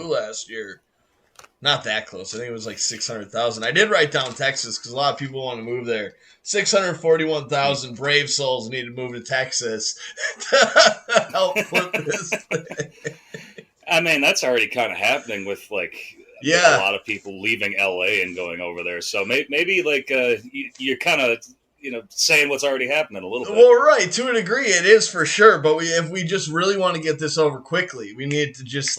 last year. Not that close. I think it was like 600,000. I did write down Texas because a lot of people want to move there. 641,000 brave souls need to move to Texas to help flip this thing. I mean, that's already kind of happening with a lot of people leaving LA and going over there. So maybe you're kind of saying what's already happening a little bit. Well, right, to a degree it is for sure, but if we just really want to get this over quickly, we need to just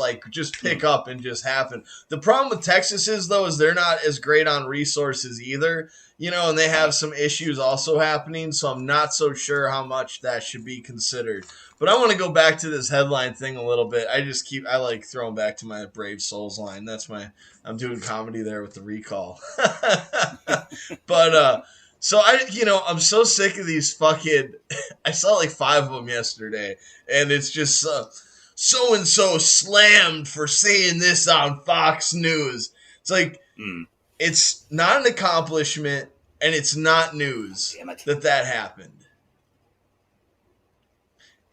pick up and just happen. The problem with Texas is they're not as great on resources either, and they have some issues also happening, so I'm not so sure how much that should be considered. But I want to go back to this headline thing a little bit. I like throwing back to my Brave Souls line. I'm doing comedy there with the recall. But so I'm so sick of these fucking. I saw like 5 of them yesterday, and it's just so and so slammed for saying this on Fox News. It's like it's not an accomplishment, and it's not news that happened.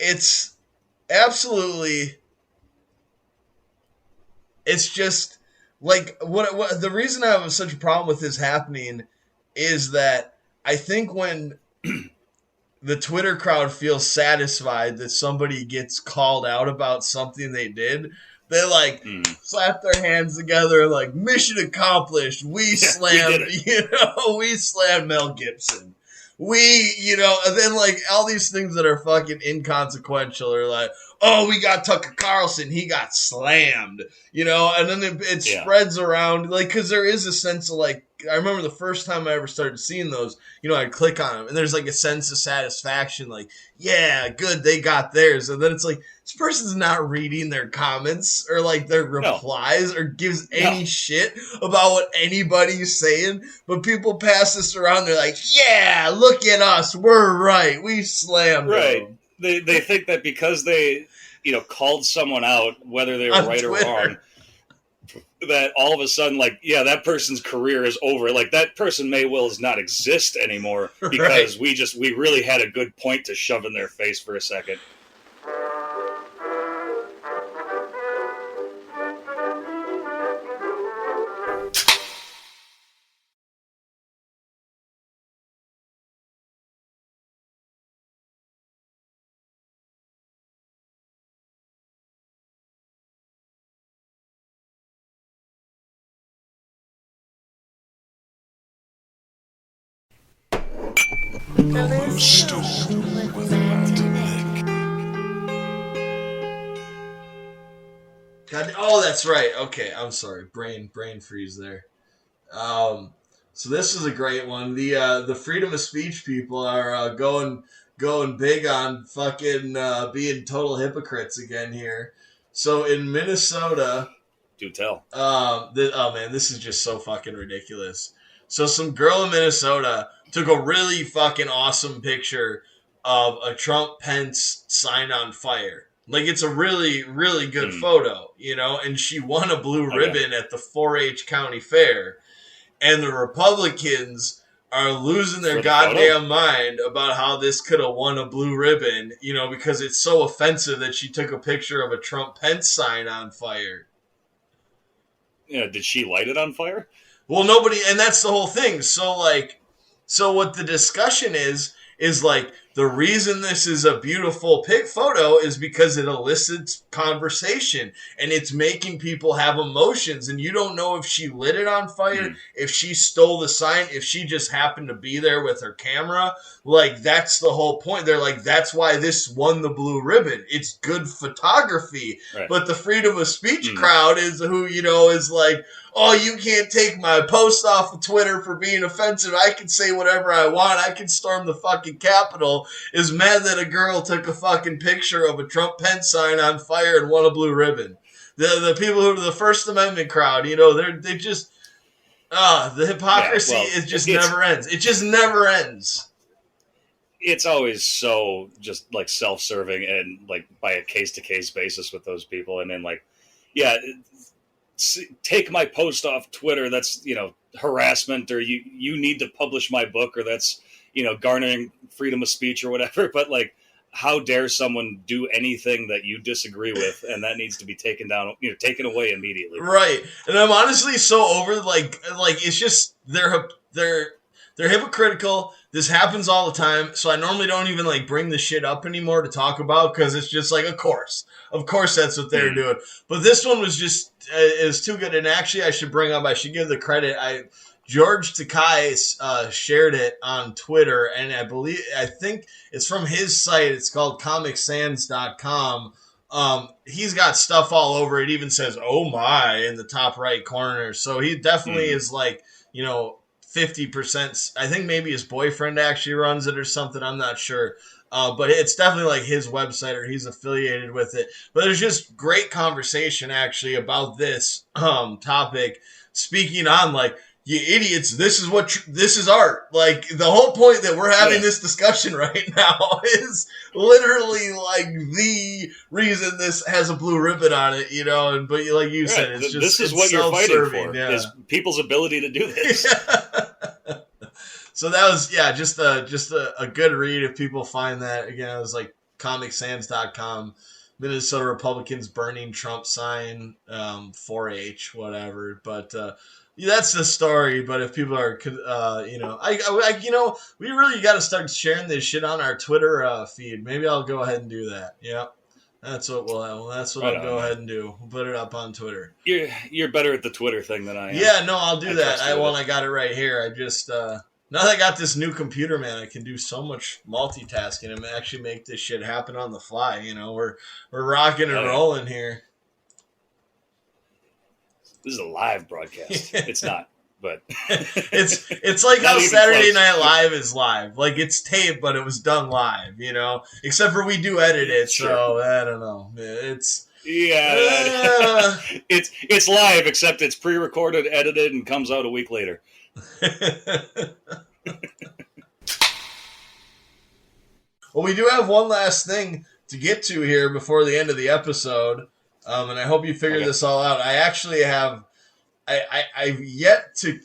It's absolutely. It's just like what the reason I have such a problem with this happening is that. I think when the Twitter crowd feels satisfied that somebody gets called out about something they did, they slap their hands together like mission accomplished. We slammed, we slammed Mel Gibson. And then all these things that are fucking inconsequential are like, oh, we got Tucker Carlson, he got slammed, and then it spreads around, because there is a sense of I remember the first time I ever started seeing those, I'd click on them, and there's a sense of satisfaction, yeah, good, they got theirs, and then it's this person's not reading their comments or their replies or gives any shit about what anybody's saying, but people pass this around, they're like, yeah, look at us, we're right, we slammed them. They think that because they, called someone out, whether they were on right Twitter. Or wrong, that all of a sudden, that person's career is over. That person may well not exist anymore because we really had a good point to shove in their face for a second. Stool with Matt Nic. God, oh, that's right. Okay, I'm sorry. Brain freeze there. So this is a great one. The freedom of speech people are going big on fucking being total hypocrites again here. So in Minnesota, do tell. Oh man, this is just so fucking ridiculous. So some girl in Minnesota took a really fucking awesome picture of a Trump-Pence sign on fire. It's a really, really good photo, and she won a blue ribbon at the 4-H County Fair. And the Republicans are losing their goddamn mind about how this could have won a blue ribbon, because it's so offensive that she took a picture of a Trump-Pence sign on fire. Yeah, did she light it on fire? Well, nobody, and that's the whole thing. So what the discussion is the reason this is a beautiful photo is because it elicits conversation and it's making people have emotions, and you don't know if she lit it on fire, if she stole the sign, if she just happened to be there with her camera. That's the whole point. They're that's why this won the blue ribbon. It's good photography. Right. But the freedom of speech crowd is who, is oh, you can't take my post off of Twitter for being offensive. I can say whatever I want. I can storm the fucking Capitol. Is mad that a girl took a fucking picture of a Trump-Pence sign on fire and won a blue ribbon. The people who are the First Amendment crowd, they just, the hypocrisy never ends. It just never ends. It's always so just self-serving and by a case-to-case basis with those people. And then take my post off Twitter, that's, harassment, or you need to publish my book, or that's, garnering freedom of speech or whatever. But how dare someone do anything that you disagree with, and that needs to be taken down, taken away immediately. Right. And I'm honestly so over like it's just they're hypocritical. This happens all the time, so I normally don't even like bring the shit up anymore to talk about because it's just like, of course that's what they're doing. But this one was just is too good, and actually I should give the credit. George Takai shared it on Twitter, and I think it's from his site. It's called comicsands.com. He's got stuff all over it. Even says "oh my" in the top right corner. So he definitely is like 50%. I think maybe his boyfriend actually runs it or something. I'm not sure. But it's definitely like his website, or he's affiliated with it. But there's just great conversation actually about this topic. Speaking on like, you idiots, this is art. Like, the whole point that we're having this discussion right now is literally like the reason this has a blue ribbon on it, but like you said, it's just, this is what you're fighting for, yeah. is people's ability to do this. So that was, just a good read if people find that. Again, it was like comicsands.com. Minnesota Republicans burning Trump sign, 4-H, whatever. But that's the story. But if people are, we really got to start sharing this shit on our Twitter feed. Maybe I'll go ahead and do that. Yeah, that's what I'll go ahead and do. We'll put it up on Twitter. You're better at the Twitter thing than I am. Yeah, no, I'll do that. I got it right here. I just now that I got this new computer, man, I can do so much multitasking and actually make this shit happen on the fly. We're rocking and rolling here. This is a live broadcast. It's not, but it's like how Saturday Night Live is live. Like, it's taped, but it was done live. Except for we do edit it, so I don't know. It's it's live, except it's pre-recorded, edited, and comes out a week later. Well, we do have one last thing to get to here before the end of the episode, and I hope you figured this all out. I actually have I've yet to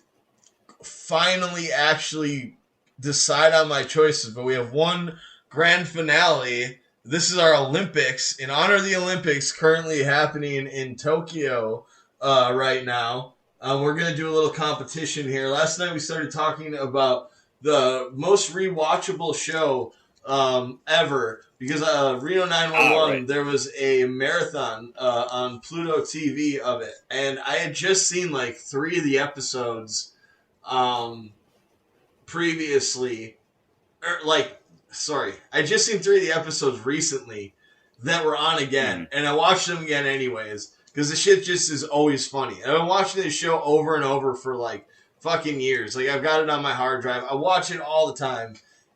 finally actually decide on my choices, but we have one grand finale. This is our Olympics, in honor of the Olympics currently happening in Tokyo right now. We're going to do a little competition here. Last night we started talking about the most rewatchable show ever, because Reno 911, there was a marathon on Pluto TV of it, and I had just seen like 3 of the episodes previously, I just seen 3 of the episodes recently that were on again, and I watched them again anyways, because the shit just is always funny. I've been watching this show over and over for like fucking years. Like, I've got it on my hard drive. I watch it all the time.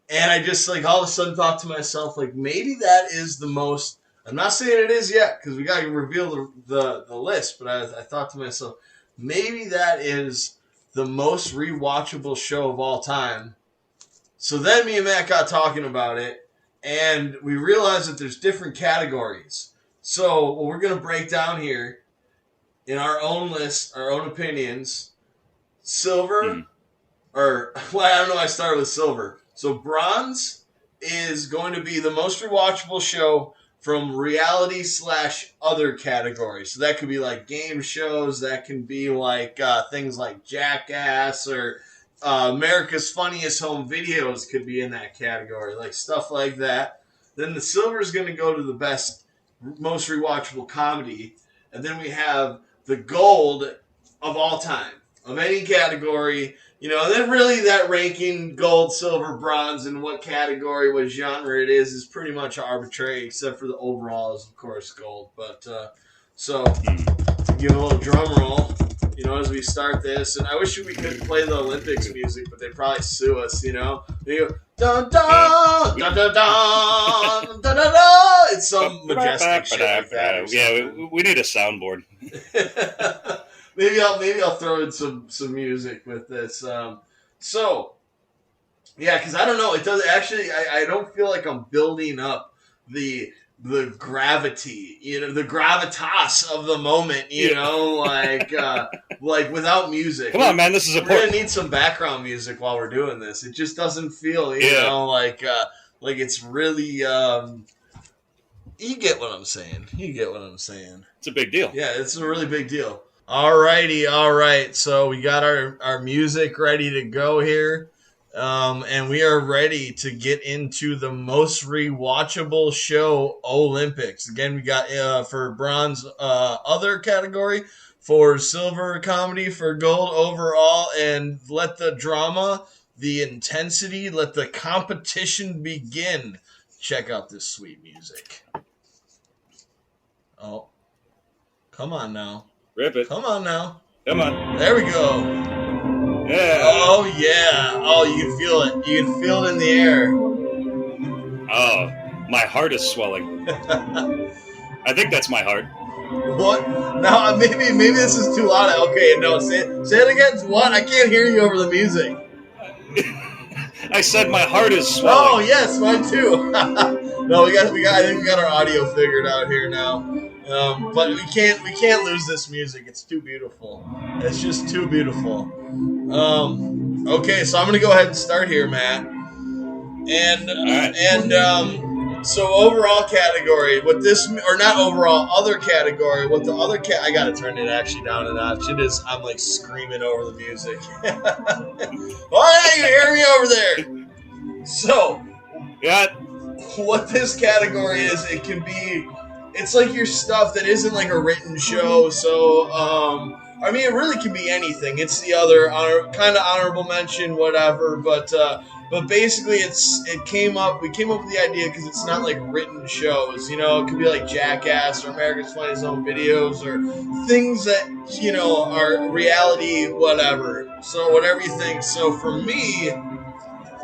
And I just like all of a sudden thought to myself, like, maybe that is the most, I'm not saying it is yet, because we got to reveal the list, but I thought to myself, maybe that is the most rewatchable show of all time. So then me and Matt got talking about it, and we realized that there's different categories. So what we're going to break down here in our own list, our own opinions, silver, I don't know, I started with silver. So bronze is going to be the most rewatchable show from reality / other categories. So that could be like game shows, that can be like things like Jackass, or America's Funniest Home Videos could be in that category, like stuff like that. Then the silver is going to go to the most rewatchable comedy, and then we have the gold of all time, of any category, and then really that ranking, gold, silver, bronze, and what category, what genre it is pretty much arbitrary, except for the overall is, of course, gold. But, so, give a little drum roll, as we start this, and I wish we could play the Olympics music, but they'd probably sue us, They go, dun, dun, dun, dun, dun, dun, dun, dun. It's some majestic shit like that. Yeah, we need a soundboard. Maybe I'll throw in some music with this. Because I don't know. It does actually. I don't feel like I'm building up the gravity, the gravitas of the moment, like without music. Come on, man, this is important. We're gonna need some background music while we're doing this. It just doesn't feel, Like it's really, you get what I'm saying. It's a big deal. Yeah, it's a really big deal. Alrighty, all right. So we got our music ready to go here. And we are ready to get into the most rewatchable show, Olympics. Again, we got for bronze other category, for silver comedy, for gold overall, and let the drama, the intensity, let the competition begin. Check out this sweet music. Oh, come on now. Rip it. Come on now. Come on. There we go. Yeah. Oh, yeah. Oh, you can feel it. You can feel it in the air. Oh, my heart is swelling. I think that's my heart. What? No, maybe this is too loud. Okay, no, say it again. What? I can't hear you over the music. I said my heart is swelling. Oh, yes, mine too. No, I think we got our audio figured out here now. But we can't lose this music. It's too beautiful. It's just too beautiful. Okay, so I'm gonna go ahead and start here, Matt. So overall category, what this, or not overall, other category, what the other I gotta turn it actually down a notch. It is, I'm like screaming over the music. Oh yeah, you hear me over there. So, yeah, what this category is, it's like your stuff that isn't like a written show. So, I mean, it really can be anything. It's the other kind of honorable mention, whatever. But basically, we came up with the idea because it's not like written shows. You know, it could be like Jackass or America's Funniest Home Videos or things that are reality, whatever. So whatever you think. So for me,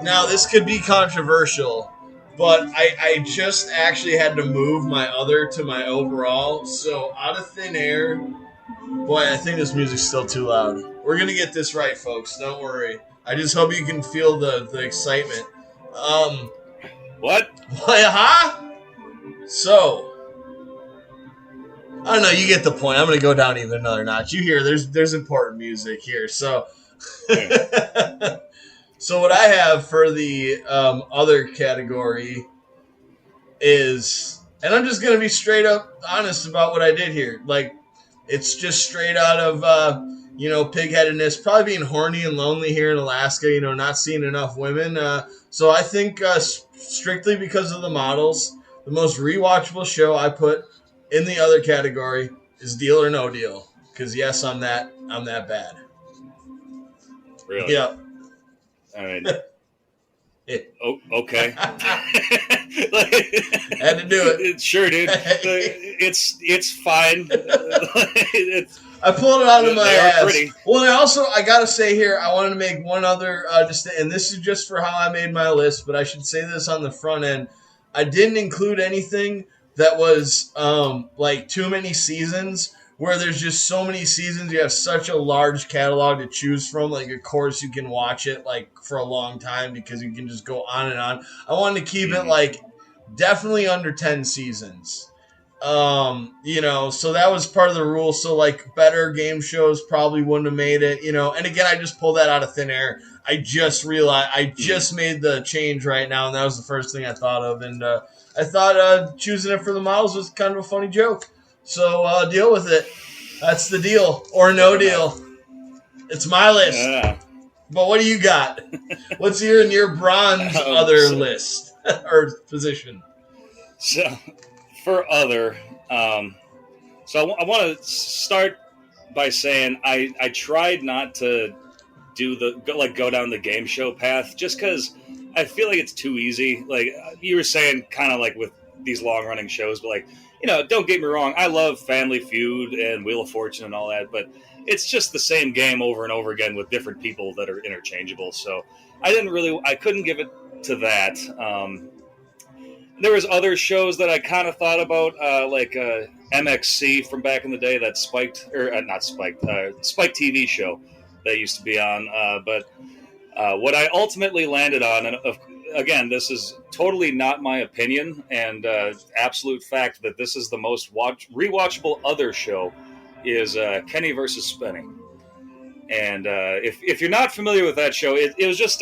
now this could be controversial. But I just actually had to move my other to my overall. So out of thin air, boy, I think this music's still too loud. We're going to get this right, folks. Don't worry. I just hope you can feel the excitement. What? Huh? So, I don't know. You get the point. I'm going to go down even another notch. You hear there's important music here. So... So what I have for the other category is, and I'm just going to be straight up honest about what I did here. Like, it's just straight out of, pig-headedness, probably being horny and lonely here in Alaska, not seeing enough women. So I think strictly because of the models, the most rewatchable show I put in the other category is Deal or No Deal. Because, yes, I'm that bad. Really? Yeah. All right. Oh, okay. Had to do it. Sure, dude. It's fine. I pulled it out of my ass. Pretty. Well, I gotta say here, I wanted to make one other and this is just for how I made my list, but I should say this on the front end. I didn't include anything that was like too many seasons, where there's just so many seasons, you have such a large catalog to choose from. Like, of course, you can watch it like for a long time because you can just go on and on. I wanted to keep it like definitely under 10 seasons. So that was part of the rule. So like better game shows probably wouldn't have made it, and again, I just pulled that out of thin air. I just realized I just made the change right now, and that was the first thing I thought of. And I thought choosing it for the models was kind of a funny joke. So deal with it. That's the deal or no deal. It's my list. Yeah. But what do you got? What's in your bronze list or position? So for other, so I want to start by saying I tried not to go down the game show path just because I feel like it's too easy. Like you were saying, kind of like with these long running shows, but like. Don't get me wrong. I love Family Feud and Wheel of Fortune and all that, but it's just the same game over and over again with different people that are interchangeable. So I couldn't give it to that. There was other shows that I kind of thought about, like MXC from back in the day, that Spike TV show that used to be on. But what I ultimately landed on, and again, this is totally not my opinion and absolute fact that this is the most rewatchable other show, is Kenny versus Spenny. And if you're not familiar with that show, it was just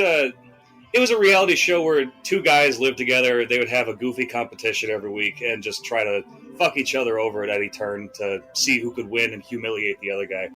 It was a reality show where two guys lived together. They would have a goofy competition every week and just try to fuck each other over at any turn to see who could win and humiliate the other guy.